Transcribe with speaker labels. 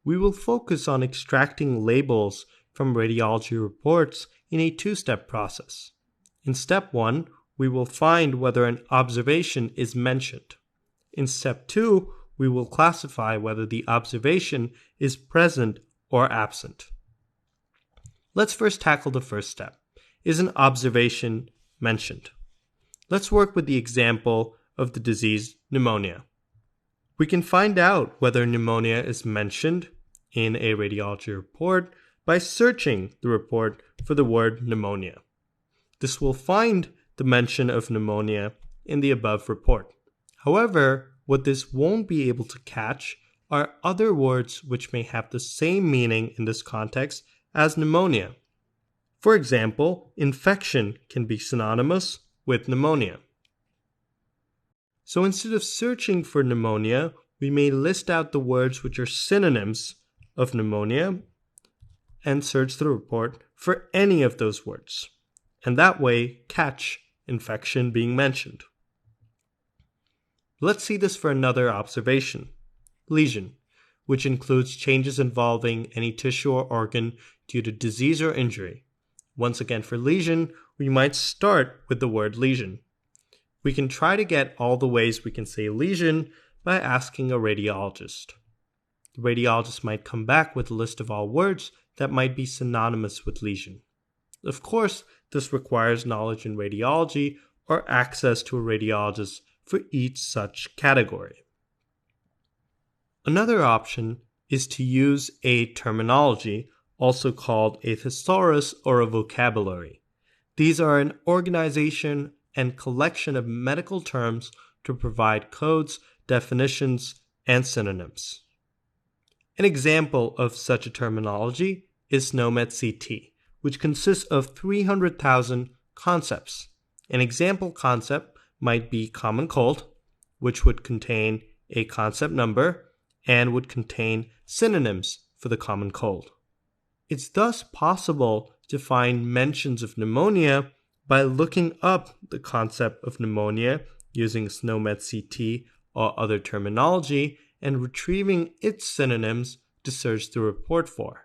Speaker 1: we will focus on extracting labels from radiology reports in a two-step process. In step 1, we will find whether an observation is mentioned. In step 2, we will classify whether the observation is present or absent. Let's first tackle the first step. Is an observation mentioned? Let's work with the example of the disease pneumonia. We can find out whether pneumonia is mentioned in a radiology report by searching the report for the word pneumonia. This will find the mention of pneumonia in the above report. However, what this won't be able to catch are other words which may have the same meaning in this context as pneumonia. For example, infection can be synonymous with pneumonia. So instead of searching for pneumonia, we may list out the words which are synonyms of pneumonia and search the report for any of those words, and that way catch infection being mentioned. Let's see this for another observation. Lesion, which includes changes involving any tissue or organ due to disease or injury. Once again, for lesion, we might start with the word lesion. We can try to get all the ways we can say lesion by asking a radiologist. The radiologist might come back with a list of all words that might be synonymous with lesion. Of course, this requires knowledge in radiology or access to a radiologist for each such category. Another option is to use a terminology, also called a thesaurus or a vocabulary. These are an organization and collection of medical terms to provide codes, definitions, and synonyms. An example of such a terminology is SNOMED CT, which consists of 300,000 concepts. An example concept might be common cold, which would contain a concept number and would contain synonyms for the common cold. It's thus possible to find mentions of pneumonia by looking up the concept of pneumonia using SNOMED CT or other terminology and retrieving its synonyms to search the report for.